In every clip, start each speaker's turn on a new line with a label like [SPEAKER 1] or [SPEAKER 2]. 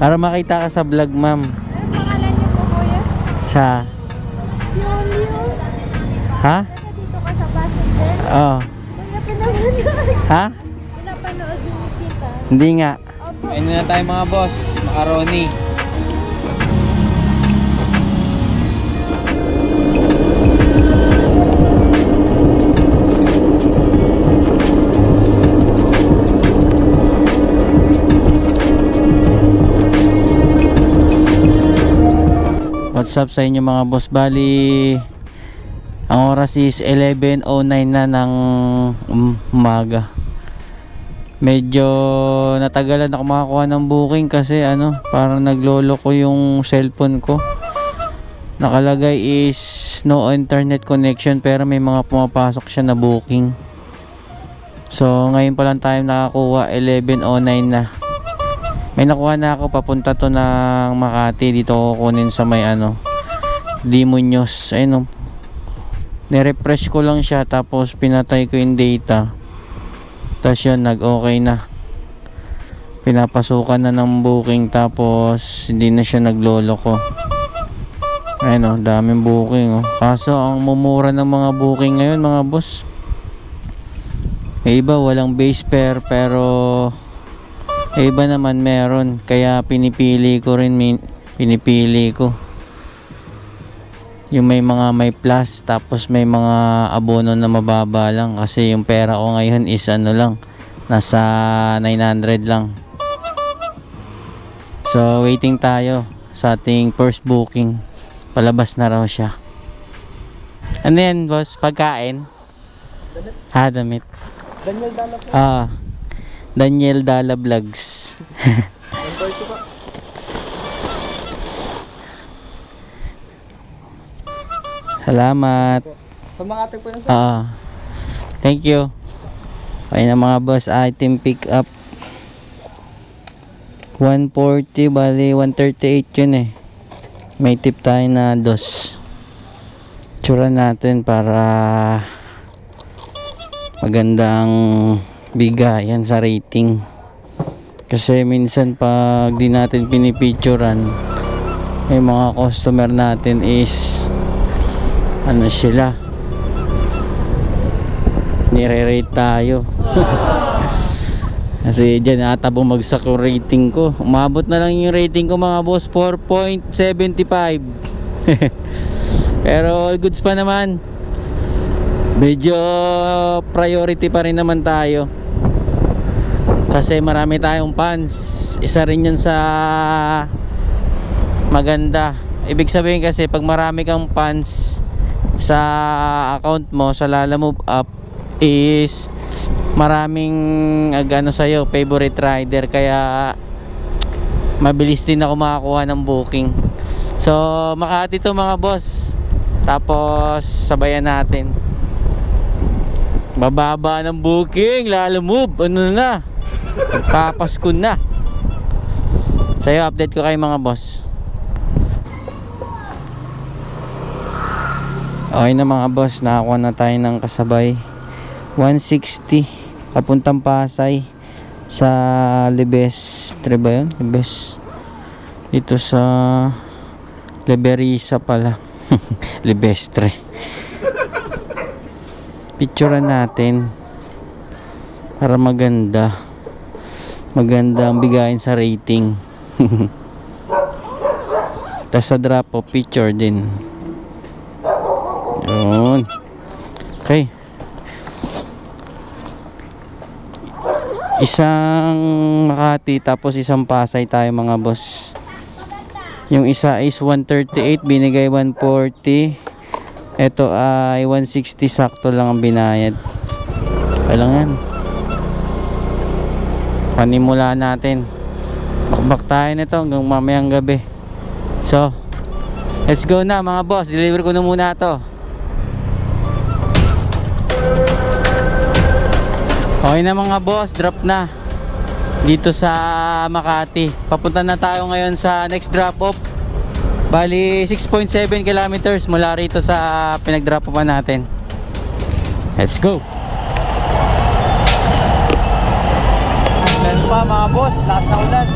[SPEAKER 1] Para makita ka sa vlog, ma'am.
[SPEAKER 2] Ano pangalan niyo po, kuya?
[SPEAKER 1] Sa...
[SPEAKER 2] Si Romeo.
[SPEAKER 1] Ha?
[SPEAKER 2] Dito ka sa passenger.
[SPEAKER 1] Oo.
[SPEAKER 2] Kuya, pinapanood.
[SPEAKER 1] Ha?
[SPEAKER 2] Pinapanood din kita.
[SPEAKER 1] Hindi nga.
[SPEAKER 2] Opo.
[SPEAKER 1] Ayun na tayo mga boss. Macaroni. What's up sa inyo mga boss? Bali, ang oras is 11:09 na ng umaga. Medyo natagalan ako makakuha ng booking kasi parang naglolo ko yung cellphone ko. Nakalagay is no internet connection pero may mga pumapasok siya na booking. So ngayon pa lang tayo nakakuha, 11:09 na. May nakuha na ako, papunta to ng Makati. Dito ko kunin sa may Limonios. Ayun, nirefresh ko lang siya tapos pinatay ko yung data. Tapos yun, nag-okay na. Pinapasukan na ng booking tapos hindi na siya naglolo ko. Ayun, daming booking. Kaso ang mumura ng mga booking ngayon mga boss. May iba walang base fare pero iba naman meron, kaya pinipili ko yung may mga plus tapos may mga abono na mababa lang kasi yung pera ko ngayon is lang, nasa 900 lang. So waiting tayo sa ating first booking. Palabas na raw siya. Ano yan boss? Pagkain? Damit? Damit.
[SPEAKER 3] Daniel Dala po.
[SPEAKER 1] Daniel Dala Vlogs. Salamat.
[SPEAKER 3] Sa mga ate po yan sir.
[SPEAKER 1] Thank you. Okay na mga boss, item pick up 140, bali 138 yun eh. May tip tayo na dos. Tsura natin para magandang bigayan sa rating. Kasi minsan pag di natin pinipicturan, may mga customer natin is sila, nire-rate tayo. Kasi dyan ata bumagsak yung rating ko. Umabot na lang yung rating ko mga boss, 4.75. Pero all goods pa naman. Medyo priority pa rin naman tayo kasi marami tayong fans. Isa rin yun sa maganda. Ibig sabihin kasi pag marami kang fans sa account mo sa Lalamove app is maraming sa'yo, favorite rider, kaya mabilis din ako makakuha ng booking. So Makati to mga boss, tapos sabayan natin. Bababa ng booking, Lalamove, na papasko na. Sa'yo update ko kayo mga boss. Okay na mga boss, nakakuha na tayo ng kasabay. 160 papuntang Pasay sa Libestre ba yun? Dito sa Liberisa pala. Libestre. Picturean natin para maganda ang bigayin sa rating. Tas sa drop off picture din. Yun. Okay, isang Makati tapos isang Pasay tayo mga boss. Yung isa is 138, binigay 140. Ito ay 160, sakto lang ang binayad. Okay lang yan. Panimula natin. Bakbak tayo nito hanggang mamayang gabi. So let's go na mga boss, deliver ko na muna to. Okay na mga boss, drop na dito sa Makati. Papunta na tayo ngayon sa next drop off. Bali 6.7 kilometers mula rito sa pinag-drop off natin. Let's go. Ulan pa mga boss, lakas na ulan.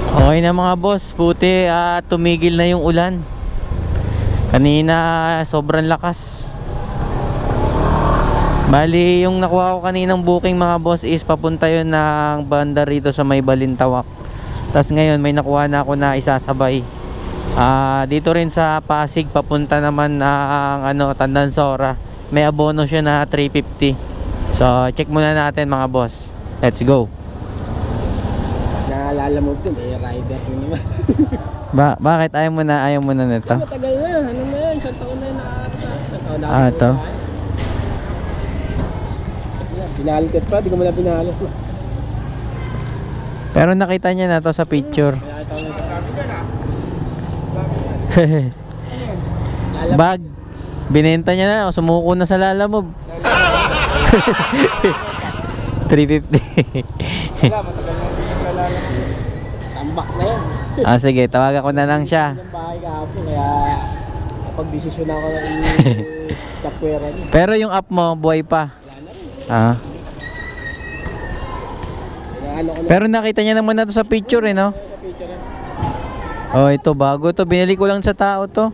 [SPEAKER 1] Okay na mga boss, buti tumigil na yung ulan. Kanina sobrang lakas. Bali yung nakuha ko kaninang booking mga boss is papunta yun ng banda rito sa may Balintawak. Tapos ngayon may nakuha na ako na isasabay. Dito rin sa Pasig papunta naman ng Tandansora. May abono siya na 350. So check muna natin mga boss. Let's go.
[SPEAKER 3] Naalala mo din, rider ko naman.
[SPEAKER 1] Bakit ayaw mo na nito?
[SPEAKER 3] Matagal na, ano na yan, isang taon na yun
[SPEAKER 1] Ito.
[SPEAKER 3] Pinalikot pa, di ko muna pinalit.
[SPEAKER 1] Pero nakita niya na to sa picture. Bag. Binenta niya na, sumuko na sa Lalamove. 350.
[SPEAKER 3] Wala, matagal na Lalamove. Tambak na yan.
[SPEAKER 1] Sige, tawagan ko na lang siya.
[SPEAKER 3] Yung bahay kahapon, kaya napag-desisyon ako ng chapwera niya.
[SPEAKER 1] Pero yung app mo, buhay pa. Pero nakita niya naman na to sa picture no? Oh, ito bago to. Binili ko lang sa tao to.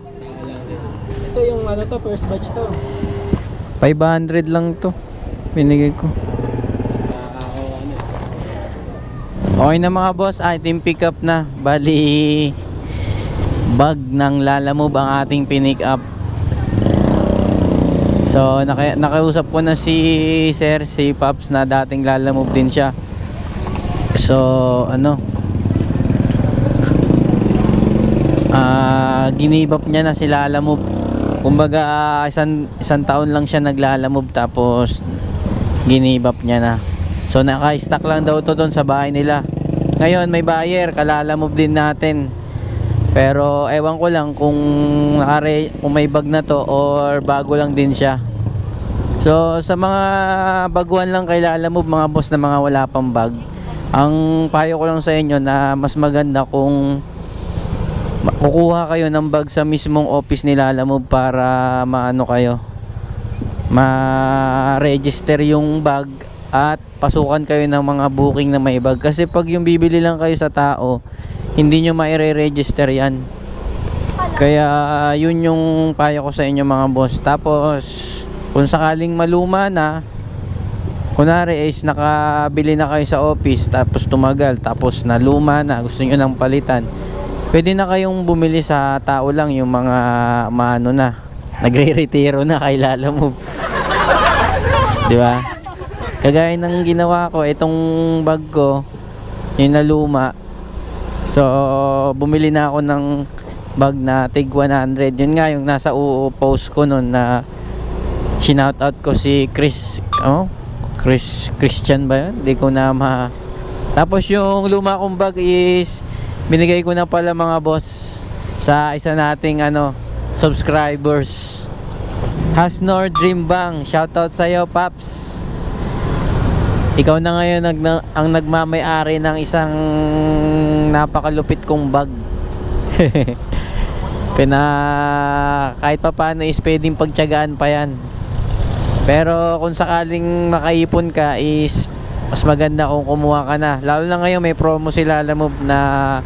[SPEAKER 3] Ito yung first batch to.
[SPEAKER 1] 500 lang to. Binigay ko. Okay na mga boss, team pick up na. Bali bag ng Lalamove ang ating pinick up. So nakausap ko na si Sir, si Pops na dating Lalamove din siya. So ginibap niya na si Lalamove. Kumbaga isang taon lang siya naglalamove tapos ginibap niya na. So naka-stock lang daw to doon sa bahay nila. Ngayon may buyer, kalalamove din natin. Pero ewan ko lang kung may bag na to or bago lang din siya. So sa mga baguhan lang kay Lalamove mga boss na mga wala pang bag, ang payo ko lang sa inyo na mas maganda kung kukuha kayo ng bag sa mismong office ni Lalamove para ma-register yung bag at pasukan kayo ng mga booking na may bag. Kasi pag yung bibili lang kayo sa tao, hindi nyo ma-register yan. Kaya yun yung payo ko sa inyo mga boss. Tapos kung sakaling maluma na, kunwari is nakabili na kayo sa office tapos tumagal, tapos naluma na, gusto nyo nang palitan, pwede na kayong bumili sa tao lang, yung mga nagre-retiro na kay Lalamove. Di ba? Kagaya ng ginawa ko, itong bag ko, yung naluma. So, bumili na ako ng bag na tig 100. Yun nga yung nasa post ko nun na sinoutout ko si Christian ba yun? Hindi ko na Tapos yung luma kong bag is binigay ko na pala mga boss sa isa nating subscribers. Hasnor Dream Bang, shoutout sa iyo Paps. Ikaw na ngayon ang nagmamay-ari ng isang napakalupit kong bag. Kahit pa paano is pwedeng pagtiyagaan pa yan. Pero kung sakaling makaipon ka is mas maganda kung kumuha ka na. Lalo na ngayon may promo si Lalamove na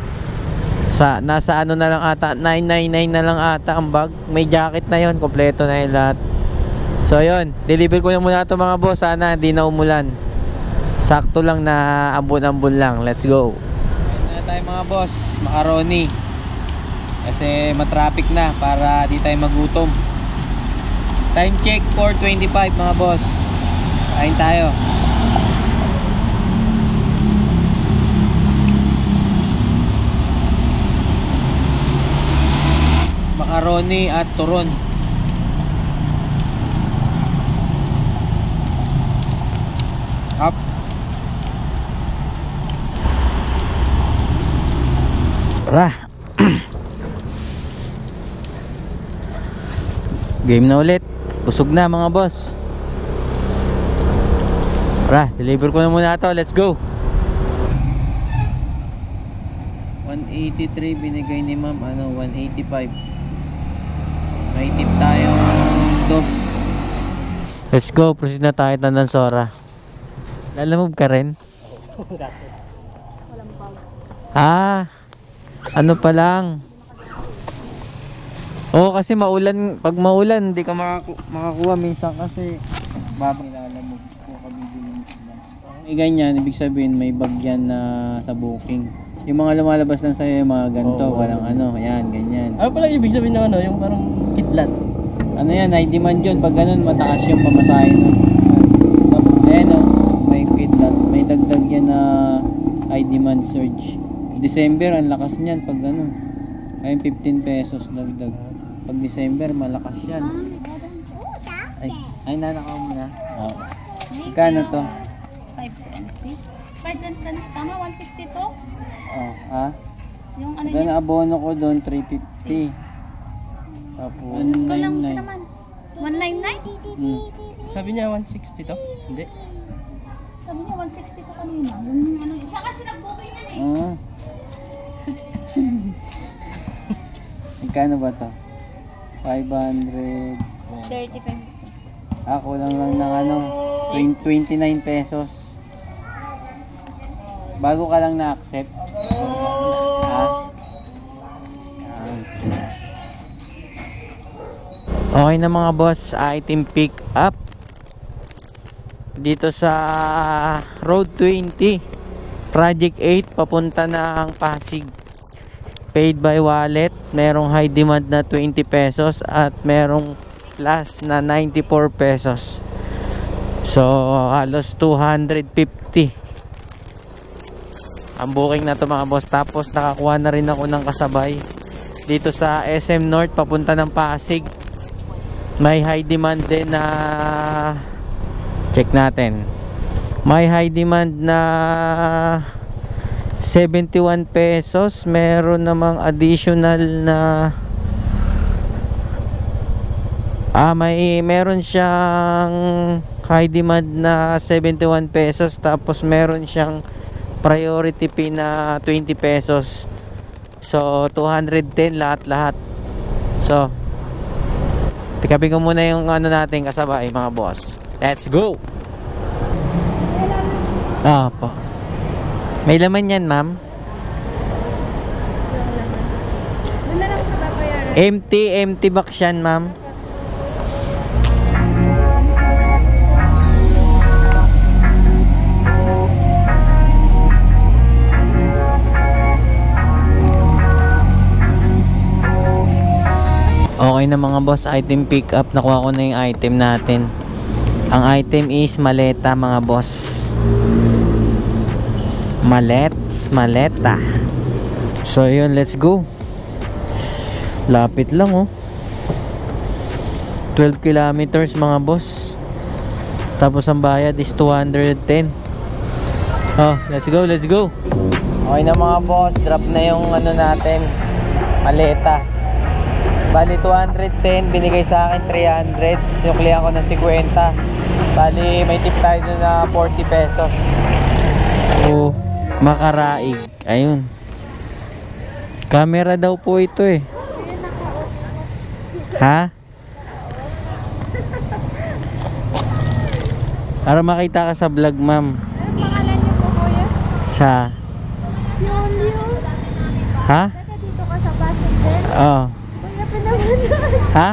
[SPEAKER 1] nasa na lang ata, 999 na lang ata ang bag. May jacket na yon, kompleto na yung lahat. So yun, deliver ko na muna ito mga boss. Sana hindi na umulan. Sakto lang na ambon-ambon lang. Let's go. Kaya na tayo mga boss, macaroni. Kasi matraffic na para di tayo magutom. Time check 4:25 mga boss. Kain tayo. Macaroni at turon. Up. Tara. Game na ulit. Busog na mga boss. Tara, deliver ko na muna ito. Let's go. 183 binigay ni ma'am. 185. May tip tayo. Let's go. Proceed na tayo Tandansora. Lalamove ka rin?
[SPEAKER 2] Walang bag.
[SPEAKER 1] Ano pa lang. Oo, kasi maulan, pag maulan hindi ka makakuha minsan kasi babang ilalamog ko kabibili sila. Ganyan, ibig sabihin may bagyan na sa booking. Yung mga lumalabas lang sa'yo, yung mga ganito, walang ano, yan, ganyan.
[SPEAKER 3] Ano pala ibig sabihin ng ano, yung parang kidlat?
[SPEAKER 1] Ano yan, high demand yun. Pag ganun, mataas yung pamasahe nun. Ayan o, may kidlat. May dagdag yan na high demand surge. December, ang lakas niyan pag ganun. Ayun, 15 pesos dagdag. Pag December, malakas yan. Ay nanakaw mo na. Oo. Magkano to?
[SPEAKER 2] 520. 520, tama, 162?
[SPEAKER 1] Oh, ha?
[SPEAKER 2] Yung ano
[SPEAKER 1] Doon
[SPEAKER 2] niya?
[SPEAKER 1] abono ko doon, 350. Tapos,
[SPEAKER 2] Ito lang
[SPEAKER 1] 199.
[SPEAKER 2] naman. 199?
[SPEAKER 3] Sabi niya 160 to? Hindi.
[SPEAKER 2] Sabi niya 160 to kanina. Yung ano, siya kasi nag-booking yan eh.
[SPEAKER 1] Ah. Magkano ba to? 500.
[SPEAKER 2] 30 pesos.
[SPEAKER 1] Kulang lang ng ano, 29 pesos. Bago ka lang na-accept. Ha? Yan. Okay na mga boss, item pick up dito sa Road 20 Project 8 papunta ng Pasig. Paid by wallet, merong high demand na 20 pesos at merong plus na 94 pesos. So halos 250 ang booking na to mga boss. Tapos nakakuha na rin ako ng kasabay dito sa SM North papunta ng Pasig. May high demand din na check natin. May high demand na 71 pesos. Meron namang additional na meron siyang high demand na 71 pesos. Tapos meron siyang priority fee na 20 pesos. So 210 lahat-lahat. So pikapin ko muna yung ano natin kasabay mga boss. Let's go. Po. May laman yan, ma'am.
[SPEAKER 2] Doon na lang sa babayaran.
[SPEAKER 1] Empty box yan, ma'am. Okay na mga boss, item pick up. Nakuha ko na yung item natin. Ang item is maleta mga boss. Maleta. So yun, let's go. Lapit lang 12 kilometers mga boss. Tapos ang bayad is 210. Let's go. Okay na mga boss, drop na yung ano natin, maleta. Bali 210, binigay sa akin 300. Sinuklihan ko ng 50. Bali may tip tayo doon na 40 pesos. Makaraig. Ayun. Camera daw po ito eh. Ha? Para makita ka sa vlog, ma'am.
[SPEAKER 2] Ano pangalan niyo po, kuya?
[SPEAKER 1] Sa?
[SPEAKER 2] Si Olio.
[SPEAKER 1] Ha?
[SPEAKER 2] Taga dito ka sa Pasig din?
[SPEAKER 1] Oh.
[SPEAKER 2] Kuya, pinapanood.
[SPEAKER 1] Ha?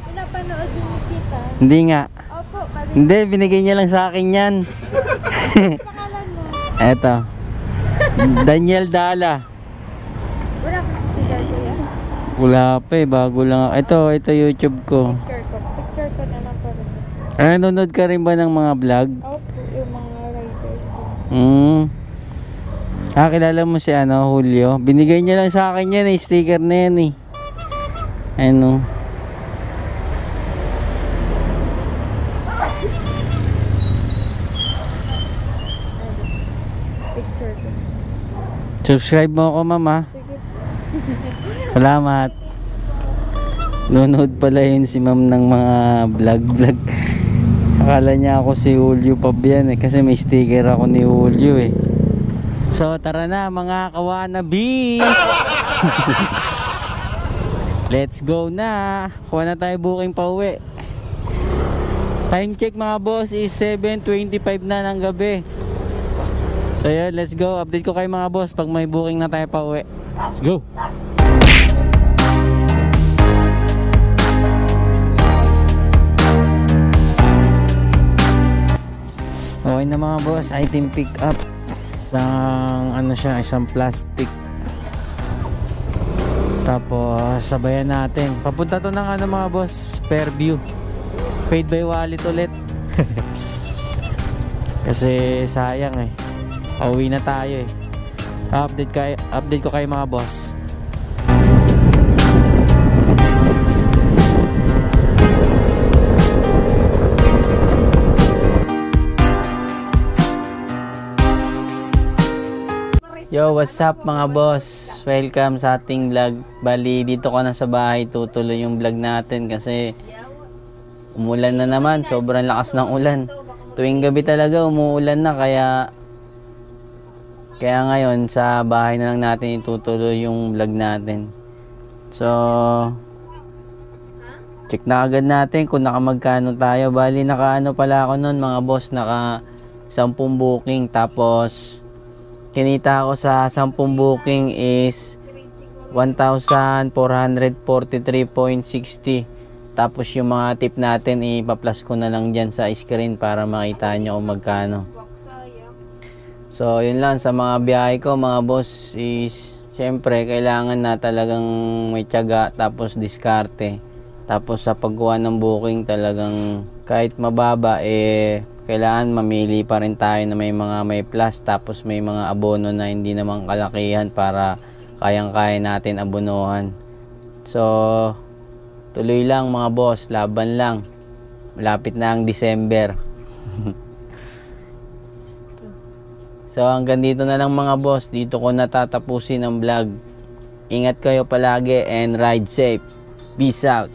[SPEAKER 2] Pinapanood din ni Tita.
[SPEAKER 1] Hindi nga.
[SPEAKER 2] Opo, pati.
[SPEAKER 1] Hindi, binigay niya lang sa akin yan.
[SPEAKER 2] Pangalan mo?
[SPEAKER 1] Eto. Daniel Dala.
[SPEAKER 2] Wala ka sticker, kuya?
[SPEAKER 1] Wala pa eh, bago lang. Ito YouTube ko.
[SPEAKER 2] Picture ko na lang para.
[SPEAKER 1] Nanonood ka rin ba ng mga vlog?
[SPEAKER 2] Opo, yung mga riders.
[SPEAKER 1] Kilala mo si Julio? Binigay niya lang sa akin yan eh, sticker na yan eh.
[SPEAKER 2] Picture ko.
[SPEAKER 1] Subscribe mo ako, mama.
[SPEAKER 2] Sige.
[SPEAKER 1] Salamat. Nanonood pala yun si ma'am ng mga vlog. Akala niya ako si Julio Pabian eh, kasi may sticker ako ni Julio eh. So tara na mga kawanabis. Let's go na. Kuha na tayo booking pa uwi. Time check mga boss is 7:25 na ng gabi. So yun, let's go. Update ko kayo mga boss pag may booking na tayo pa uwi. Let's go. Okay na mga boss, item pick up. Isang ano siya, isang plastic. Tapos sabayan natin. Papunta to ng ano mga boss, Fairview. Paid by wallet ulit. Kasi sayang eh. Pauwi na tayo eh. Update ko kayo mga boss. Yo, what's up mga boss? Welcome sa ating vlog. Bali, dito ko na sa bahay tutuloy yung vlog natin kasi umulan na naman. Sobrang lakas ng ulan. Tuwing gabi talaga umuulan na kaya ngayon sa bahay na lang natin itutuloy yung vlog natin. So, check na agad natin kung nakamagkano tayo. Bali, nakaano pala ako nun mga boss, naka 10 booking tapos kinita ako sa 10 booking is 1,443.60. Tapos yung mga tip natin ipa-plus ko na lang dyan sa screen para makita nyo kung magkano. So yun lang sa mga biyahe ko mga boss is syempre kailangan na talagang may tiyaga tapos diskarte. Tapos sa pagkuha ng booking talagang kahit mababa kailangan mamili pa rin tayo na may plus tapos may mga abono na hindi naman kalakihan para kayang-kaya natin abonohan. So tuloy lang mga boss, laban lang. Malapit na ang December. So hanggang dito na lang mga boss, dito ko natatapusin ang vlog. Ingat kayo palagi and ride safe. Peace out.